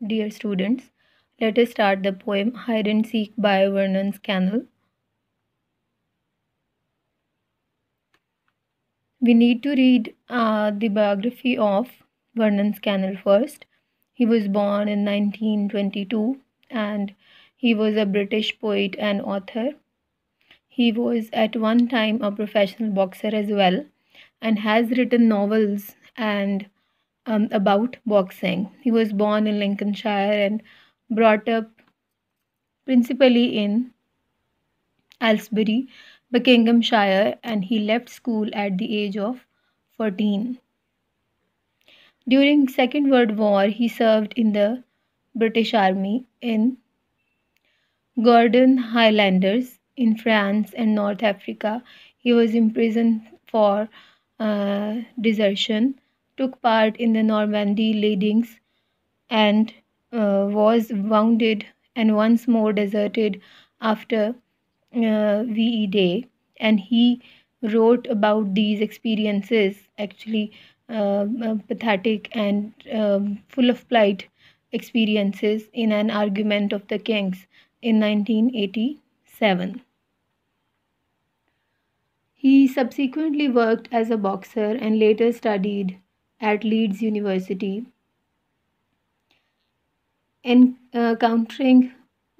Dear students, let us start the poem Hide and Seek by Vernon Scannell. We need to read the biography of Vernon Scannell first. He was born in 1922 and he was a British poet and author. He was at one time a professional boxer as well and has written novels and about boxing. He was born in Lincolnshire and brought up principally in Aylesbury, Buckinghamshire, and he left school at the age of 14. During Second World War, he served in the British Army in Gordon Highlanders in France and North Africa. He was imprisoned for desertion, took part in the Normandy landings, and was wounded and once more deserted after VE Day, and he wrote about these experiences, actually pathetic and full of plight experiences, in an argument of the kings in 1987. He subsequently worked as a boxer and later studied at Leeds University. Encountering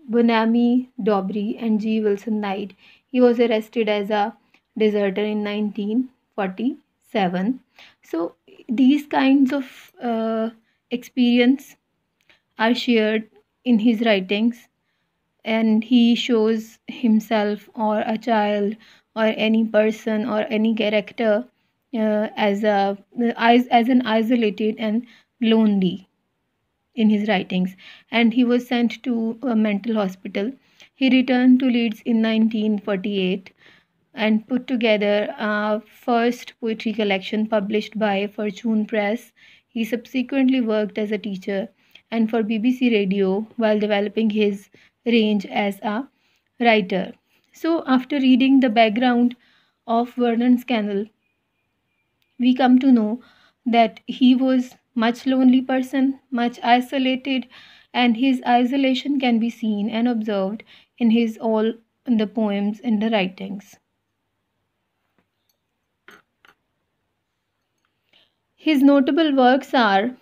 Bonamy Dobry and G. Wilson Knight, he was arrested as a deserter in 1947. So these kinds of experience are shared in his writings, and he shows himself or a child or any person or any character as an isolated and lonely in his writings, and he was sent to a mental hospital. He returned to Leeds in 1948 and put together a first poetry collection published by Fortune Press. He subsequently worked as a teacher and for BBC Radio while developing his range as a writer. So, after reading the background of Vernon Scannell, we come to know that he was much lonely person, much isolated, and his isolation can be seen and observed in his all the poems and the writings. His notable works are: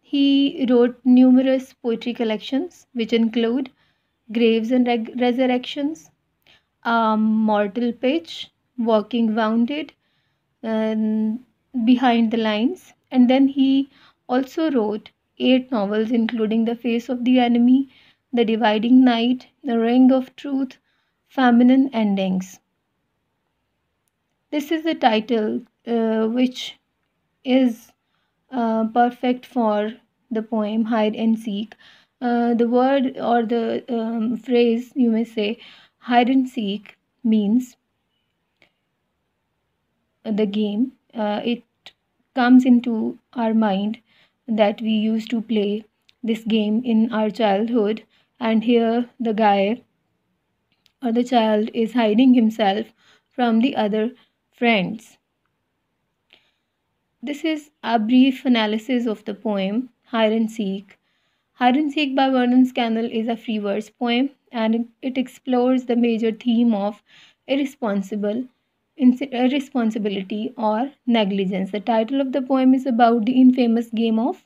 he wrote numerous poetry collections which include Graves and Resurrections, Mortal Pitch, Walking Wounded, and Behind the Lines. And then he also wrote 8 novels, including The Face of the Enemy, The Dividing Night, The Ring of Truth, Feminine Endings. This is the title which is perfect for the poem Hide and Seek. The word or the phrase, you may say, hide and seek means the game. It comes into our mind that we used to play this game in our childhood, and here the guy or the child is hiding himself from the other friends. This is a brief analysis of the poem Hide and Seek. Hide and Seek by Vernon Scannell is a free verse poem, and it explores the major theme of irresponsible irresponsibility or negligence. The title of the poem is about the infamous game of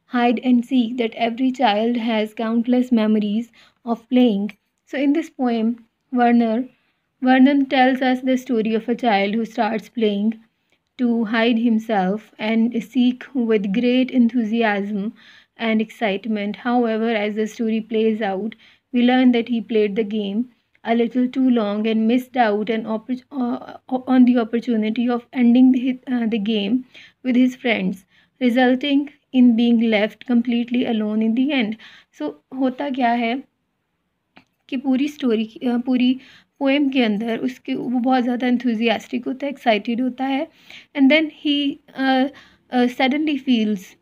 hide and seek that every child has countless memories of playing. So in this poem, Vernon tells us the story of a child who starts playing to hide himself and seek with great enthusiasm and excitement. However, as the story plays out, we learn that he played the game a little too long and missed out on the opportunity of ending the game with his friends, resulting in being left completely alone in the end. So होता क्या है कि पूरी poem के अंदर उसके वो बहुत ज़्यादा enthusiastic होता है, एक्साइटेड होता है, and then he suddenly feels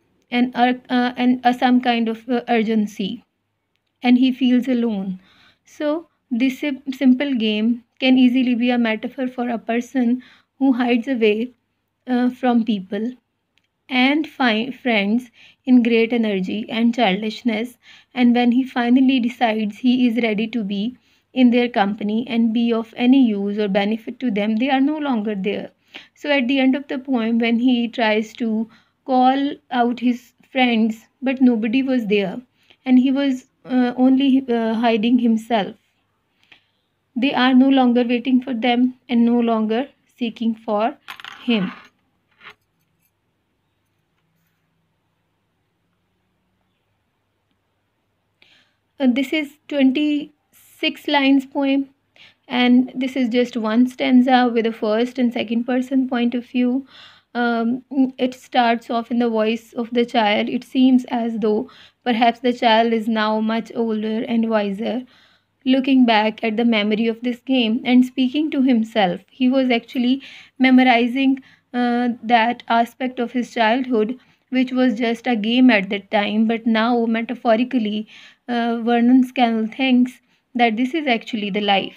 some kind of urgency, and he feels alone. So this simple game can easily be a metaphor for a person who hides away from people and friends in great energy and childishness, and when he finally decides he is ready to be in their company and be of any use or benefit to them, they are no longer there. So at the end of the poem, when he tries to call out his friends, but nobody was there, and he was only hiding himself. They are no longer waiting for them and no longer seeking for him. This is 26 lines poem, and this is just one stanza with a first and second person point of view. It starts off in the voice of the child. It seems as though perhaps the child is now much older and wiser, looking back at the memory of this game and speaking to himself. He was actually memorizing that aspect of his childhood, which was just a game at that time, but now metaphorically, Vernon Scannell thinks that this is actually the life.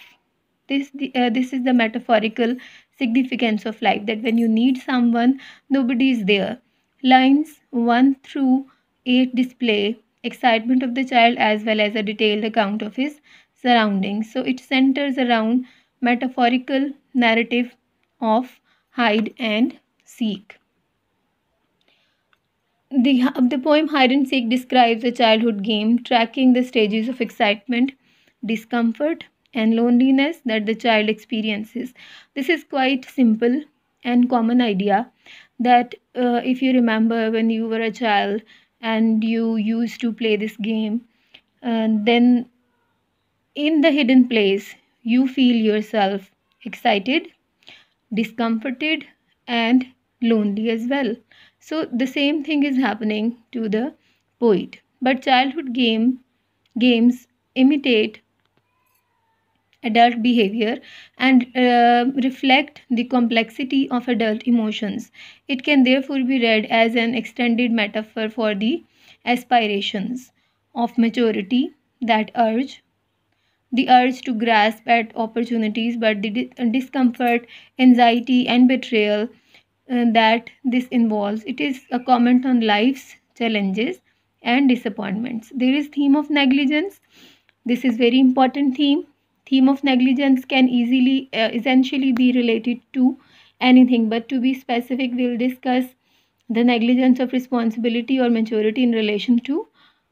This is the metaphorical significance of life, that when you need someone, nobody is there. Lines 1 through 8 display excitement of the child as well as a detailed account of his surroundings. So it centers around metaphorical narrative of hide and seek. The poem Hide and Seek describes a childhood game tracking the stages of excitement, discomfort, and loneliness that the child experiences. This is quite simple and common idea that if you remember when you were a child and you used to play this game, then in the hidden place you feel yourself excited, discomforted, and lonely as well. So the same thing is happening to the poet. But childhood games imitate adult behavior and reflect the complexity of adult emotions. It can therefore be read as an extended metaphor for the aspirations of maturity that the urge to grasp at opportunities, but the discomfort, anxiety, and betrayal that this involves. It is a comment on life's challenges and disappointments. There is theme of negligence. This is very important theme. Theme of negligence can easily essentially be related to anything, but to be specific, we'll discuss the negligence of responsibility or maturity in relation to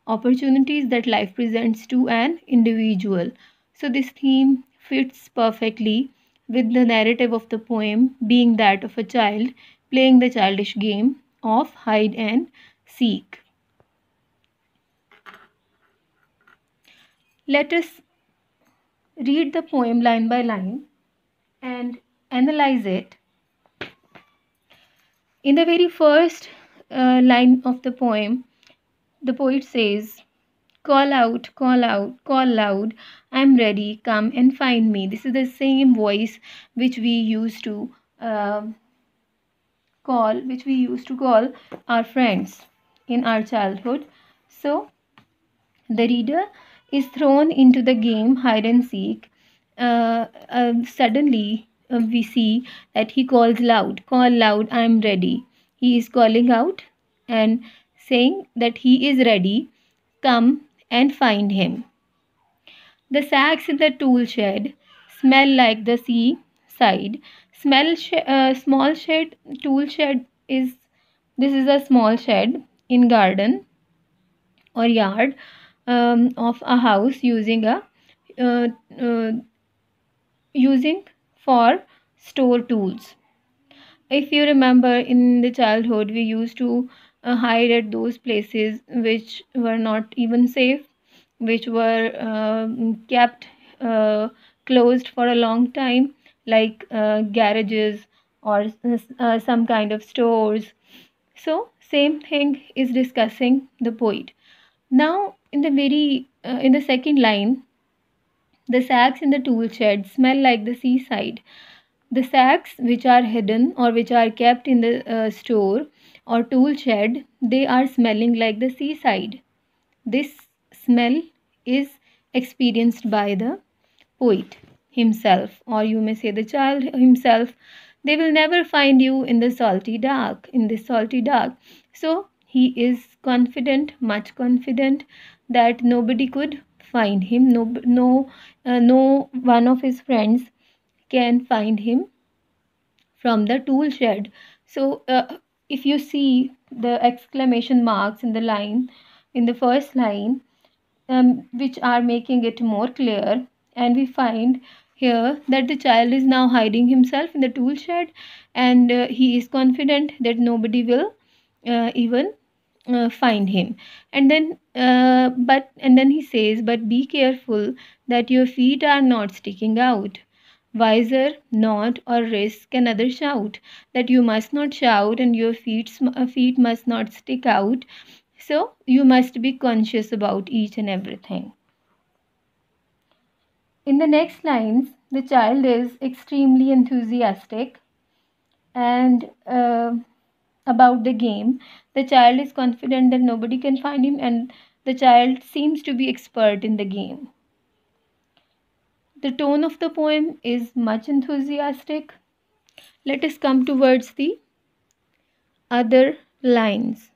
opportunities that life presents to an individual. So this theme fits perfectly with the narrative of the poem being that of a child playing the childish game of hide and seek. Let us read the poem line by line and analyze it. In the very first line of the poem, the poet says, call out, call out, call loud, I'm ready, come and find me. This is the same voice which we used to call our friends in our childhood. So the reader is thrown into the game hide and seek. Suddenly, we see that he calls loud, call loud, I'm ready. He is calling out and saying that he is ready, come and find him. The sacks in the tool shed smell like the seaside. Small shed, tool shed is, this is a small shed in garden or yard of a house uh, uh, using for store tools. If you remember in the childhood, we used to hide at those places which were not even safe, which were kept closed for a long time, like garages or some kind of stores. So same thing is discussing the poet. Now in the second line, the sacks in the tool shed smell like the seaside. The sacks which are hidden or which are kept in the store or tool shed, they are smelling like the seaside. This smell is experienced by the poet himself, or you may say the child himself, They will never find you in the salty dark, in the salty dark. So he is confident, much confident, that nobody could find him. No one of his friends can find him from the tool shed. So if you see the exclamation marks in the line, in the first line, which are making it more clear, and we find here that the child is now hiding himself in the tool shed, and he is confident that nobody will even find him. And then he says, but be careful that your feet are not sticking out. Wiser not, or risk another shout. That you must not shout, and your feet must not stick out. So you must be conscious about each and everything. In the next lines, the child is extremely enthusiastic and about the game. The child is confident that nobody can find him, and the child seems to be expert in the game. The tone of the poem is much enthusiastic. Let us come towards the other lines.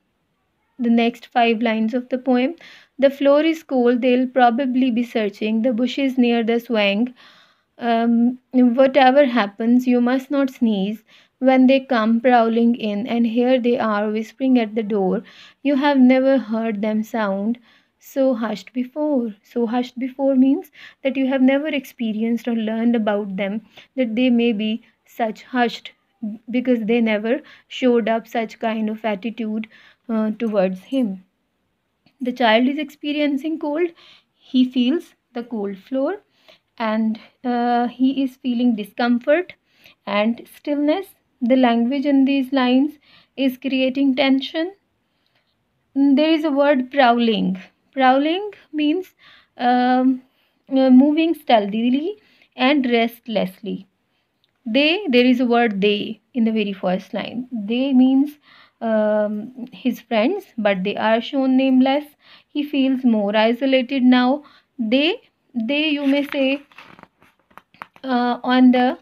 The next 5 lines of the poem. The floor is cold, they'll probably be searching. The bushes near the swing. Whatever happens, you must not sneeze when they come prowling in, and here they are whispering at the door. You have never heard them sound so hushed before. So hushed before means that you have never experienced or learned about them, that they may be such hushed because they never showed up such kind of attitude towards him. The child is experiencing cold. He feels the cold floor, and he is feeling discomfort and stillness. The language in these lines is creating tension. There is a word prowling. Prowling means moving stealthily and restlessly. There is a word they in the very first line. They means his friends, but they are shown nameless. He feels more isolated now. They you may say on the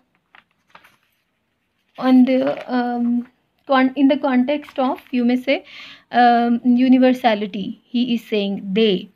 in the context of, you may say, universality. He is saying they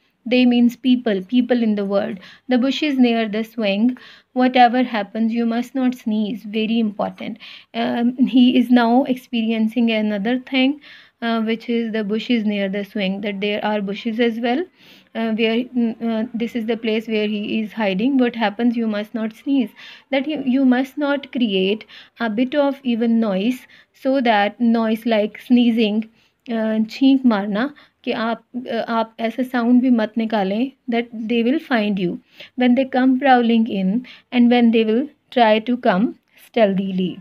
means people in the world. The bush is near the swing. Whatever happens, you must not sneeze, very important. He is now experiencing another thing, which is the bushes near the swing, that there are bushes as well, this is the place where he is hiding. What happens, you must not sneeze, that you must not create a bit of even noise, so that noise like sneezing, छींक मारना, कि आप ऐसा sound भी मत निकालें, that they will find you when they come prowling in, and when they will try to come stealthily.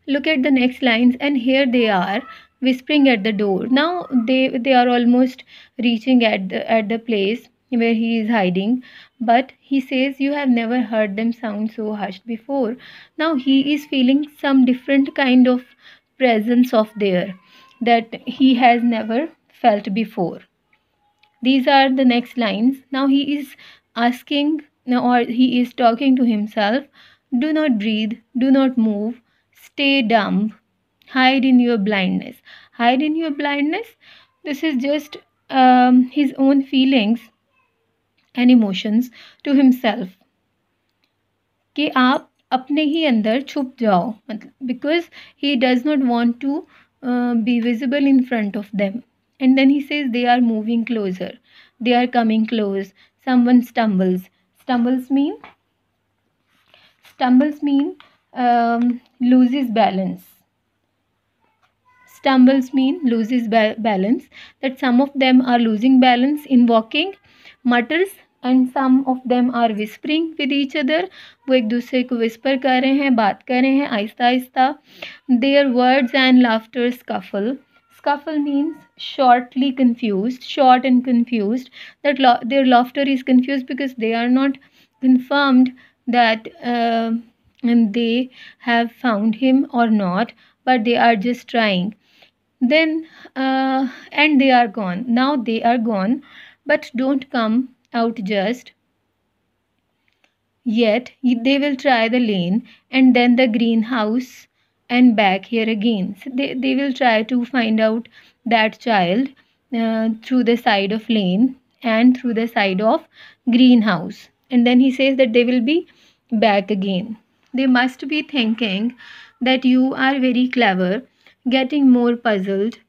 Look at the next lines, and here they are whispering at the door. Now they are almost reaching at the place where he is hiding, but he says, you have never heard them sound so hushed before. Now he is feeling some different kind of presence of there that he has never felt before. These are the next lines. Now he is asking, or he is talking to himself, do not breathe, do not move, stay dumb, hide in your blindness. Hide in your blindness. This is just his own feelings and emotions to himself, कि आप अपने ही अंदर छुप जाओ, मतलब because he does not want to be visible in front of them. And then he says, they are moving closer, they are coming close. Someone stumbles. Stumbles mean loses balance. Stumbles mean loses balance, that some of them are losing balance in walking. Mutters, and some of them are whispering with each other. वो एक दूसरे को whisper कर रहे हैं, बात कर रहे हैं Aahista Aahista. Their words and laughter scuffle. Scuffle means shortly confused, short and confused. That their laughter is confused because they are not confirmed that they have found him or not, but they are just trying. Then and they are gone. Now they are gone, but don't come out just Yet they will try the lane and then the greenhouse and back here again. So they will try to find out that child through the side of lane and through the side of greenhouse. And then he says that they will be back again. They must be thinking that you are very clever, getting more puzzled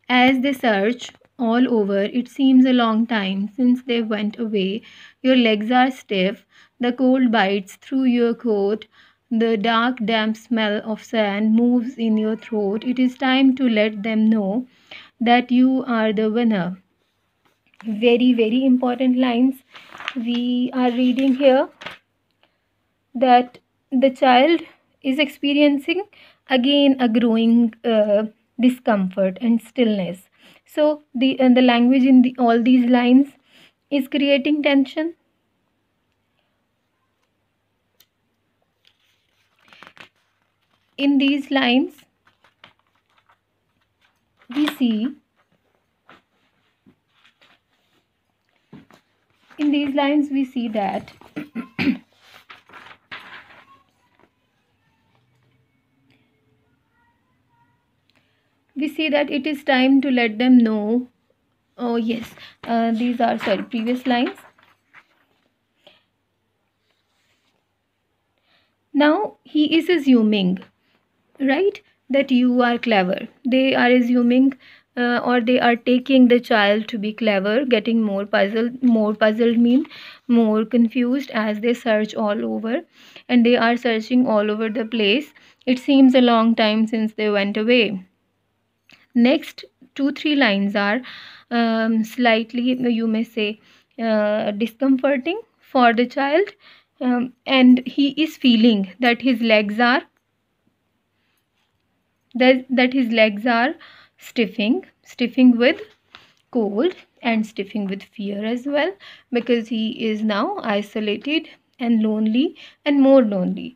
as they search all over. It seems a long time since they went away. Your legs are stiff, the cold bites through your coat, the dark, damp smell of sand moves in your throat. It is time to let them know that you are the winner. Very, very important lines we are reading here, that the child is experiencing again a growing discomfort and stillness. So the language in all these lines is creating tension. In these lines we see in these lines we see that we see that it is time to let them know. Oh yes, these are, sorry, previous lines. Now he is assuming, right, that you are clever. They are assuming or they are taking the child to be clever, getting more puzzled. More puzzled mean more confused as they search all over, and they are searching all over the place. It seems a long time since they went away. Next two three lines are slightly, you may say, discomforting for the child, and he is feeling that his legs are that his legs are stiffing with cold and stiffing with fear as well, because he is now isolated and lonely and more lonely.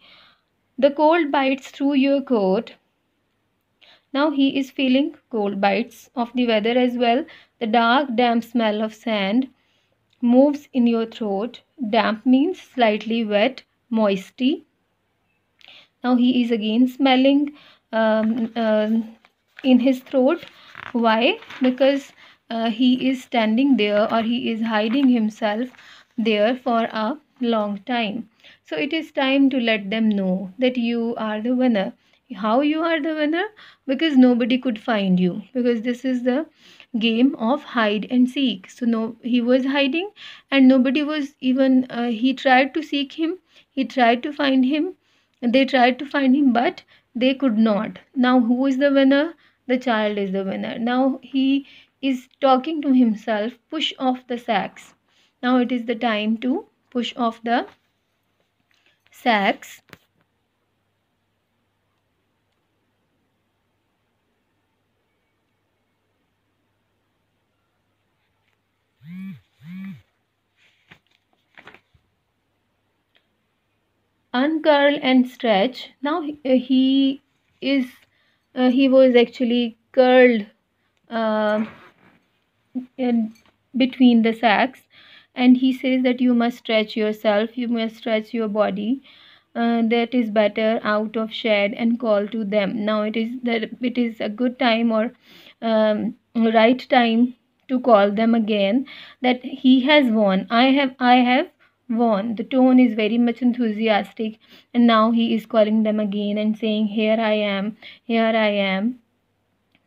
The cold bites through your coat. Now he is feeling cold bites of the weather as well. The dark, damp smell of sand moves in your throat. Damp means slightly wet, moisty. Now he is again smelling in his throat. Why? Because he is standing there, or he is hiding himself there for a long time. So it is time to let them know that you are the winner. How you are the winner? Because nobody could find you, because this is the game of hide and seek. So no, he was hiding and nobody was even he tried to seek him, he tried to find him, they tried to find him, but they could not. Now who is the winner? The child is the winner. Now he is talking to himself, push off the sacks. Now it is the time to push off the sacks. Uncurl and stretch. Now he is he was actually curled uh, in between the sacks, and he says that you must stretch yourself, you must stretch your body, that is better out of shed and call to them. Now it is a good time, or right time to call them again, that he has won. I have won. The tone is very much enthusiastic, and now he is calling them again and saying, here I am, here I am,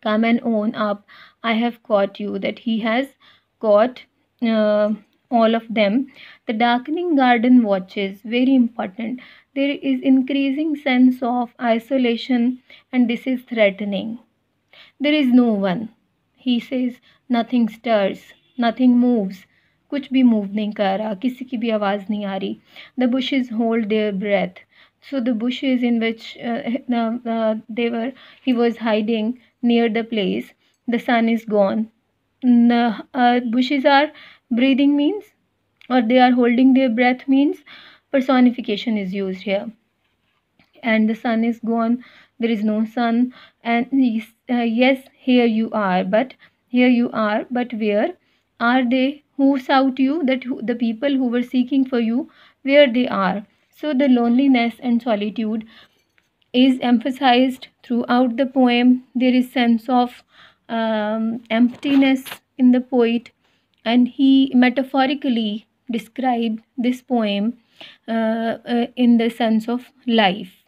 come and own up, I have caught you. That he has caught uh, all of them. The darkening garden watches, very important. There is increasing sense of isolation, and this is threatening. There is no one, he says. Nothing stirs, nothing moves. कुछ भी move नहीं कर रहा, किसी की भी आवाज़ नहीं आ रही. The bushes hold their breath. So the bushes in which he was hiding near the place, the sun is gone. The bushes are breathing means, or they are holding their breath means, personification is used here. And the sun is gone, there is no sun. And yes, here you are, but here you are, but where are they? Who sought you? That the people who were seeking for you, where they are. So the loneliness and solitude is emphasized throughout the poem. There is sense of emptiness in the poet, and he metaphorically described this poem in the sense of life.